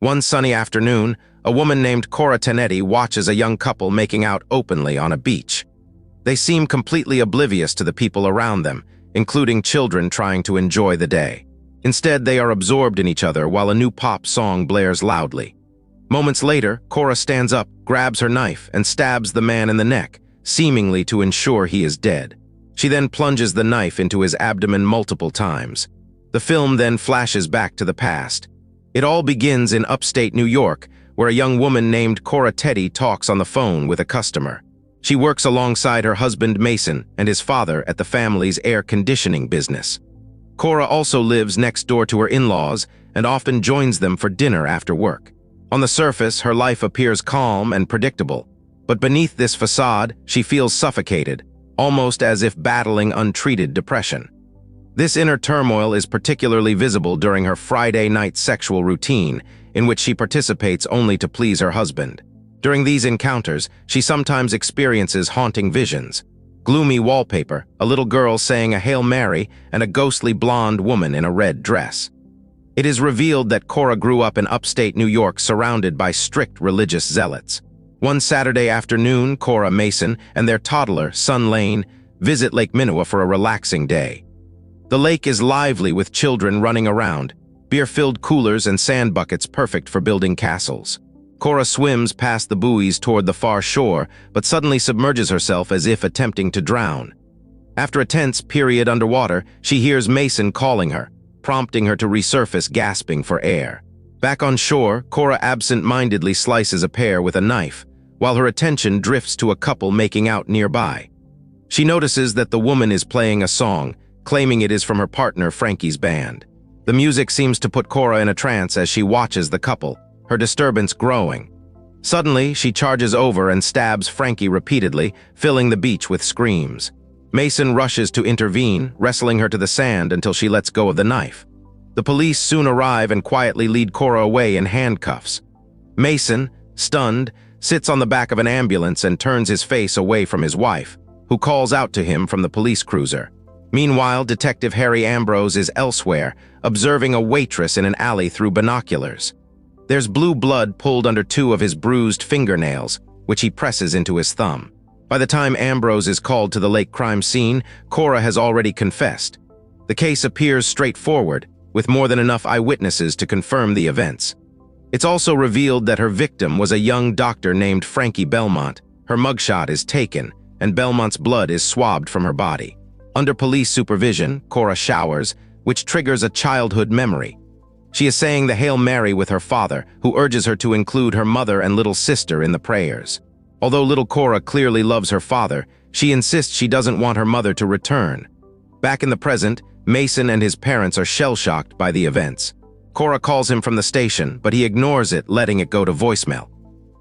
One sunny afternoon, a woman named Cora Tannetti watches a young couple making out openly on a beach. They seem completely oblivious to the people around them, including children trying to enjoy the day. Instead, they are absorbed in each other while a new pop song blares loudly. Moments later, Cora stands up, grabs her knife, and stabs the man in the neck, seemingly to ensure he is dead. She then plunges the knife into his abdomen multiple times. The film then flashes back to the past. It all begins in upstate New York, where a young woman named Cora Tannetti talks on the phone with a customer. She works alongside her husband Mason and his father at the family's air conditioning business. Cora also lives next door to her in-laws and often joins them for dinner after work. On the surface, her life appears calm and predictable, but beneath this facade, she feels suffocated, almost as if battling untreated depression. This inner turmoil is particularly visible during her Friday night sexual routine, in which she participates only to please her husband. During these encounters, she sometimes experiences haunting visions. Gloomy wallpaper, a little girl saying a Hail Mary, and a ghostly blonde woman in a red dress. It is revealed that Cora grew up in upstate New York surrounded by strict religious zealots. One Saturday afternoon, Cora, Mason, and their toddler, son Lane, visit Lake Minnewa for a relaxing day. The lake is lively with children running around, beer-filled coolers and sand buckets perfect for building castles. Cora swims past the buoys toward the far shore, but suddenly submerges herself as if attempting to drown. After a tense period underwater, she hears Mason calling her, prompting her to resurface, gasping for air. Back on shore, Cora absent-mindedly slices a pear with a knife, while her attention drifts to a couple making out nearby. She notices that the woman is playing a song, claiming it is from her partner Frankie's band. The music seems to put Cora in a trance as she watches the couple, her disturbance growing. Suddenly, she charges over and stabs Frankie repeatedly, filling the beach with screams. Mason rushes to intervene, wrestling her to the sand until she lets go of the knife. The police soon arrive and quietly lead Cora away in handcuffs. Mason, stunned, sits on the back of an ambulance and turns his face away from his wife, who calls out to him from the police cruiser. Meanwhile, Detective Harry Ambrose is elsewhere, observing a waitress in an alley through binoculars. There's blue blood pulled under two of his bruised fingernails, which he presses into his thumb. By the time Ambrose is called to the lake crime scene, Cora has already confessed. The case appears straightforward, with more than enough eyewitnesses to confirm the events. It's also revealed that her victim was a young doctor named Frankie Belmont. Her mugshot is taken, and Belmont's blood is swabbed from her body. Under police supervision, Cora showers, which triggers a childhood memory. She is saying the Hail Mary with her father, who urges her to include her mother and little sister in the prayers. Although little Cora clearly loves her father, she insists she doesn't want her mother to return. Back in the present, Mason and his parents are shell-shocked by the events. Cora calls him from the station, but he ignores it, letting it go to voicemail.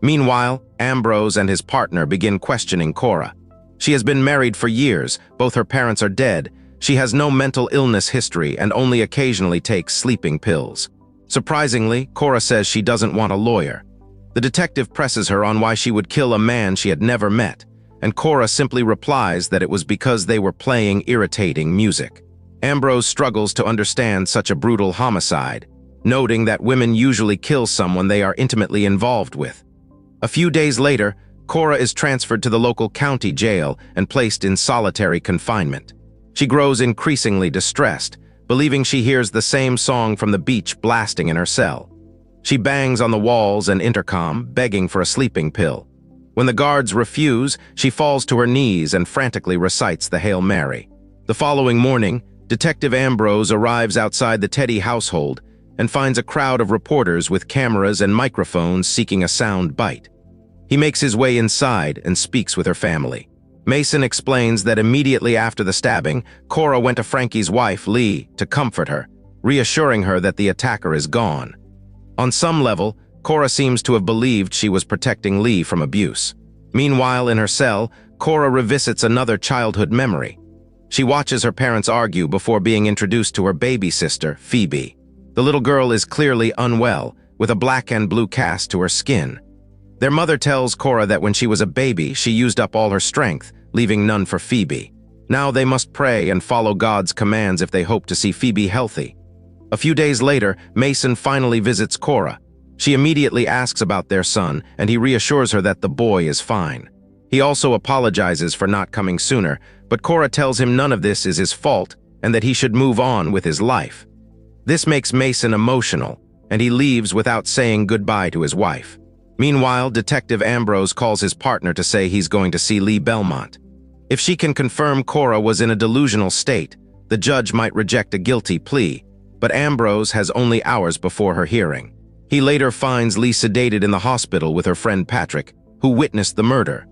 Meanwhile, Ambrose and his partner begin questioning Cora. She has been married for years, both her parents are dead, she has no mental illness history and only occasionally takes sleeping pills. Surprisingly, Cora says she doesn't want a lawyer. The detective presses her on why she would kill a man she had never met, and Cora simply replies that it was because they were playing irritating music. Ambrose struggles to understand such a brutal homicide, noting that women usually kill someone they are intimately involved with. A few days later, Cora is transferred to the local county jail and placed in solitary confinement. She grows increasingly distressed, believing she hears the same song from the beach blasting in her cell. She bangs on the walls and intercom, begging for a sleeping pill. When the guards refuse, she falls to her knees and frantically recites the Hail Mary. The following morning, Detective Ambrose arrives outside the Tannetti household and finds a crowd of reporters with cameras and microphones seeking a sound bite. He makes his way inside and speaks with her family. Mason explains that immediately after the stabbing, Cora went to Frankie's wife, Lee, to comfort her, reassuring her that the attacker is gone. On some level, Cora seems to have believed she was protecting Lee from abuse. Meanwhile, in her cell, Cora revisits another childhood memory. She watches her parents argue before being introduced to her baby sister, Phoebe. The little girl is clearly unwell, with a black and blue cast to her skin. Their mother tells Cora that when she was a baby, she used up all her strength, leaving none for Phoebe. Now they must pray and follow God's commands if they hope to see Phoebe healthy. A few days later, Mason finally visits Cora. She immediately asks about their son, and he reassures her that the boy is fine. He also apologizes for not coming sooner, but Cora tells him none of this is his fault and that he should move on with his life. This makes Mason emotional, and he leaves without saying goodbye to his wife. Meanwhile, Detective Ambrose calls his partner to say he's going to see Lee Belmont. If she can confirm Cora was in a delusional state, the judge might reject a guilty plea, but Ambrose has only hours before her hearing. He later finds Lee sedated in the hospital with her friend Patrick, who witnessed the murder.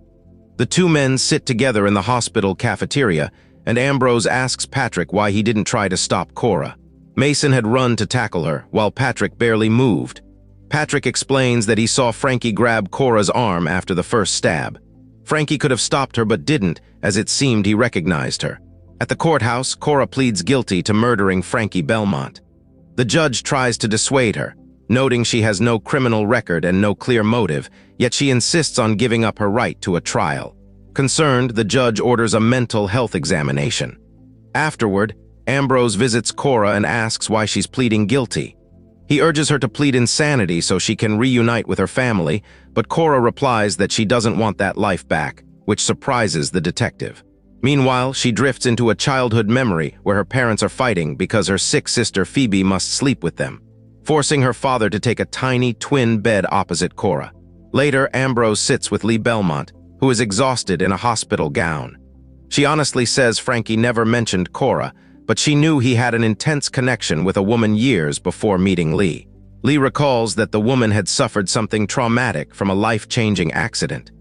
The two men sit together in the hospital cafeteria, and Ambrose asks Patrick why he didn't try to stop Cora. Mason had run to tackle her, while Patrick barely moved. Patrick explains that he saw Frankie grab Cora's arm after the first stab. Frankie could have stopped her but didn't, as it seemed he recognized her. At the courthouse, Cora pleads guilty to murdering Frankie Belmont. The judge tries to dissuade her, noting she has no criminal record and no clear motive, yet she insists on giving up her right to a trial. Concerned, the judge orders a mental health examination. Afterward, Ambrose visits Cora and asks why she's pleading guilty. He urges her to plead insanity so she can reunite with her family, but Cora replies that she doesn't want that life back, which surprises the detective. Meanwhile, she drifts into a childhood memory where her parents are fighting because her sick sister Phoebe must sleep with them, forcing her father to take a tiny twin bed opposite Cora. Later, Ambrose sits with Lee Belmont, who is exhausted in a hospital gown. She honestly says Frankie never mentioned Cora, but she knew he had an intense connection with a woman years before meeting Lee. Lee recalls that the woman had suffered something traumatic from a life-changing accident.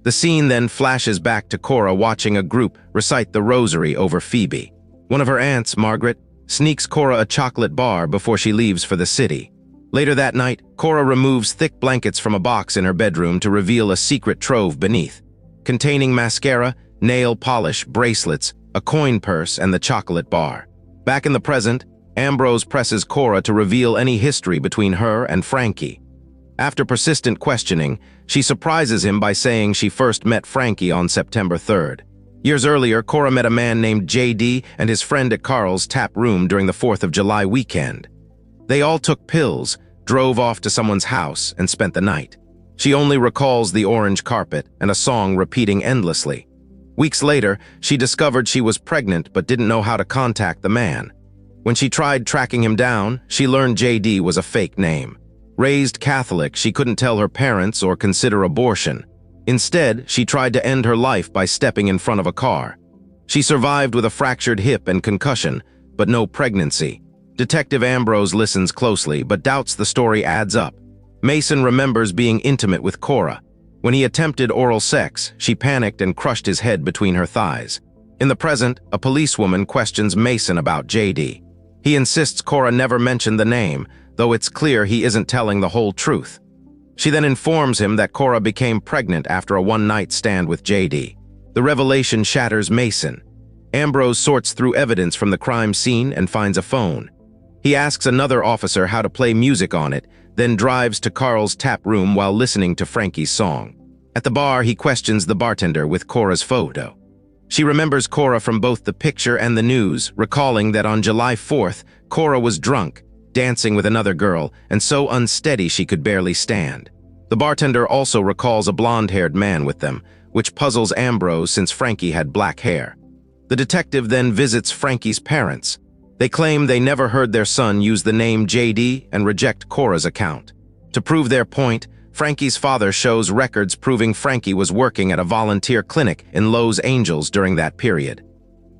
The scene then flashes back to Cora watching a group recite the rosary over Phoebe. One of her aunts, Margaret, sneaks Cora a chocolate bar before she leaves for the city. Later that night, Cora removes thick blankets from a box in her bedroom to reveal a secret trove beneath, containing mascara, nail polish, bracelets, a coin purse, and the chocolate bar. Back in the present, Ambrose presses Cora to reveal any history between her and Frankie. After persistent questioning, she surprises him by saying she first met Frankie on September 3rd. Years earlier, Cora met a man named JD and his friend at Carl's tap room during the 4th of July weekend. They all took pills, drove off to someone's house, and spent the night. She only recalls the orange carpet and a song repeating endlessly. Weeks later, she discovered she was pregnant but didn't know how to contact the man. When she tried tracking him down, she learned JD was a fake name. Raised Catholic, she couldn't tell her parents or consider abortion. Instead, she tried to end her life by stepping in front of a car. She survived with a fractured hip and concussion, but no pregnancy. Detective Ambrose listens closely but doubts the story adds up. Mason remembers being intimate with Cora. When he attempted oral sex, she panicked and crushed his head between her thighs. In the present, a policewoman questions Mason about JD. He insists Cora never mentioned the name, though it's clear he isn't telling the whole truth. She then informs him that Cora became pregnant after a one-night stand with JD. The revelation shatters Mason. Ambrose sorts through evidence from the crime scene and finds a phone. He asks another officer how to play music on it, then drives to Carl's tap room while listening to Frankie's song. At the bar, he questions the bartender with Cora's photo. She remembers Cora from both the picture and the news, recalling that on July 4th, Cora was drunk, dancing with another girl, and so unsteady she could barely stand. The bartender also recalls a blonde-haired man with them, which puzzles Ambrose since Frankie had black hair. The detective then visits Frankie's parents. They claim they never heard their son use the name JD and reject Cora's account. To prove their point, Frankie's father shows records proving Frankie was working at a volunteer clinic in Los Angeles during that period.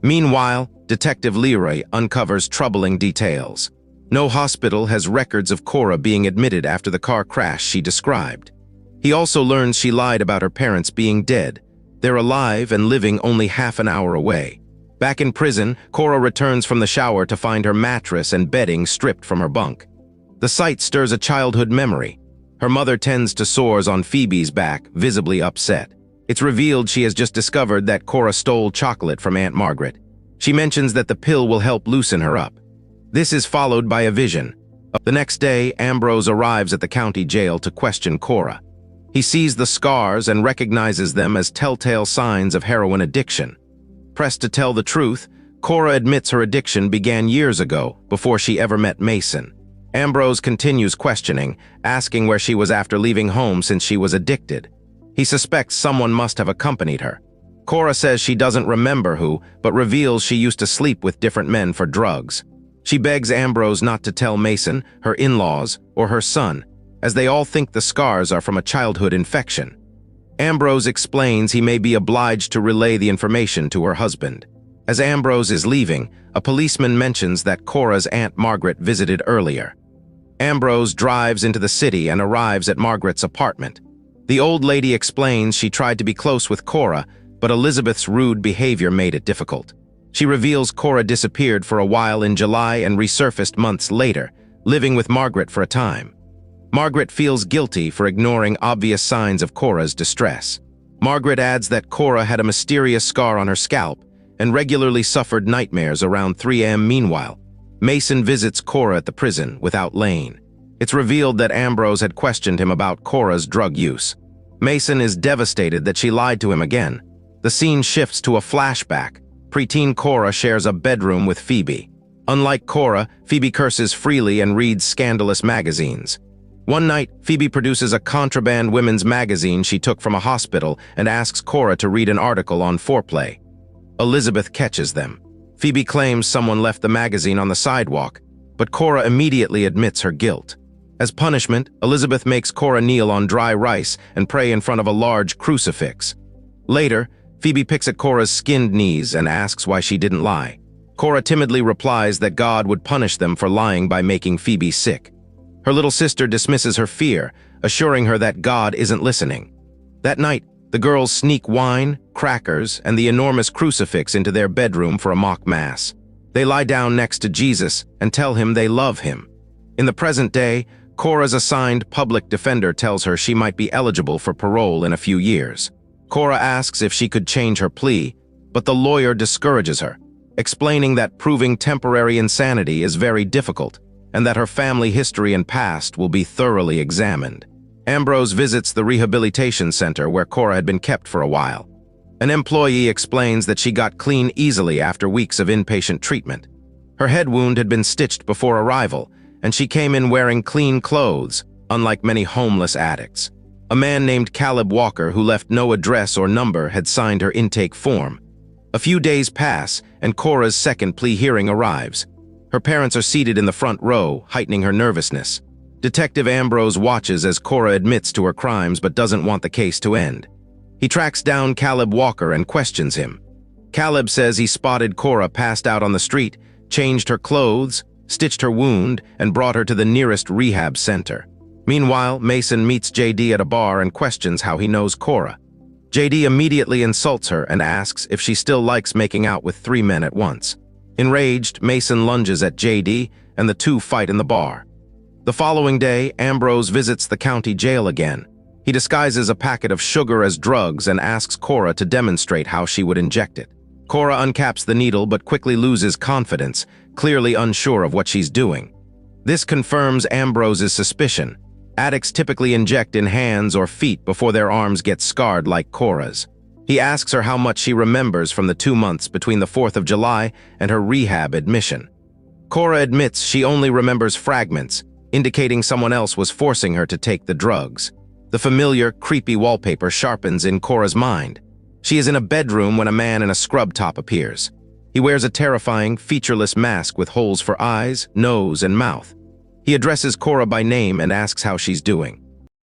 Meanwhile, Detective Leroy uncovers troubling details. No hospital has records of Cora being admitted after the car crash she described. He also learns she lied about her parents being dead. They're alive and living only half an hour away. Back in prison, Cora returns from the shower to find her mattress and bedding stripped from her bunk. The sight stirs a childhood memory. Her mother tends to sores on Phoebe's back, visibly upset. It's revealed she has just discovered that Cora stole chocolate from Aunt Margaret. She mentions that the pill will help loosen her up. This is followed by a vision. The next day, Ambrose arrives at the county jail to question Cora. He sees the scars and recognizes them as telltale signs of heroin addiction. Pressed to tell the truth, Cora admits her addiction began years ago, before she ever met Mason. Ambrose continues questioning, asking where she was after leaving home since she was addicted. He suspects someone must have accompanied her. Cora says she doesn't remember who, but reveals she used to sleep with different men for drugs. She begs Ambrose not to tell Mason, her in-laws, or her son, as they all think the scars are from a childhood infection. Ambrose explains he may be obliged to relay the information to her husband. As Ambrose is leaving, a policeman mentions that Cora's Aunt Margaret visited earlier. Ambrose drives into the city and arrives at Margaret's apartment. The old lady explains she tried to be close with Cora, but Elizabeth's rude behavior made it difficult. She reveals Cora disappeared for a while in July and resurfaced months later, living with Margaret for a time. Margaret feels guilty for ignoring obvious signs of Cora's distress. Margaret adds that Cora had a mysterious scar on her scalp and regularly suffered nightmares around 3 a.m. Meanwhile, Mason visits Cora at the prison without Lane. It's revealed that Ambrose had questioned him about Cora's drug use. Mason is devastated that she lied to him again. The scene shifts to a flashback. Preteen Cora shares a bedroom with Phoebe. Unlike Cora, Phoebe curses freely and reads scandalous magazines. One night, Phoebe produces a contraband women's magazine she took from a hospital and asks Cora to read an article on foreplay. Elizabeth catches them. Phoebe claims someone left the magazine on the sidewalk, but Cora immediately admits her guilt. As punishment, Elizabeth makes Cora kneel on dry rice and pray in front of a large crucifix. Later, Phoebe picks at Cora's skinned knees and asks why she didn't lie. Cora timidly replies that God would punish them for lying by making Phoebe sick. Her little sister dismisses her fear, assuring her that God isn't listening. That night, the girls sneak wine, crackers, and the enormous crucifix into their bedroom for a mock mass. They lie down next to Jesus and tell him they love him. In the present day, Cora's assigned public defender tells her she might be eligible for parole in a few years. Cora asks if she could change her plea, but the lawyer discourages her, explaining that proving temporary insanity is very difficult and that her family history and past will be thoroughly examined. Ambrose visits the rehabilitation center where Cora had been kept for a while. An employee explains that she got clean easily after weeks of inpatient treatment. Her head wound had been stitched before arrival, and she came in wearing clean clothes, unlike many homeless addicts. A man named Caleb Walker, who left no address or number, had signed her intake form. A few days pass, and Cora's second plea hearing arrives. Her parents are seated in the front row, heightening her nervousness. Detective Ambrose watches as Cora admits to her crimes but doesn't want the case to end. He tracks down Caleb Walker and questions him. Caleb says he spotted Cora passed out on the street, changed her clothes, stitched her wound, and brought her to the nearest rehab center. Meanwhile, Mason meets JD at a bar and questions how he knows Cora. JD immediately insults her and asks if she still likes making out with 3 men at once. Enraged, Mason lunges at JD, and the two fight in the bar. The following day, Ambrose visits the county jail again. He disguises a packet of sugar as drugs and asks Cora to demonstrate how she would inject it. Cora uncaps the needle but quickly loses confidence, clearly unsure of what she's doing. This confirms Ambrose's suspicion. Addicts typically inject in hands or feet before their arms get scarred like Cora's. He asks her how much she remembers from the 2 months between the 4th of July and her rehab admission. Cora admits she only remembers fragments, indicating someone else was forcing her to take the drugs. The familiar, creepy wallpaper sharpens in Cora's mind. She is in a bedroom when a man in a scrub top appears. He wears a terrifying, featureless mask with holes for eyes, nose, and mouth. He addresses Cora by name and asks how she's doing.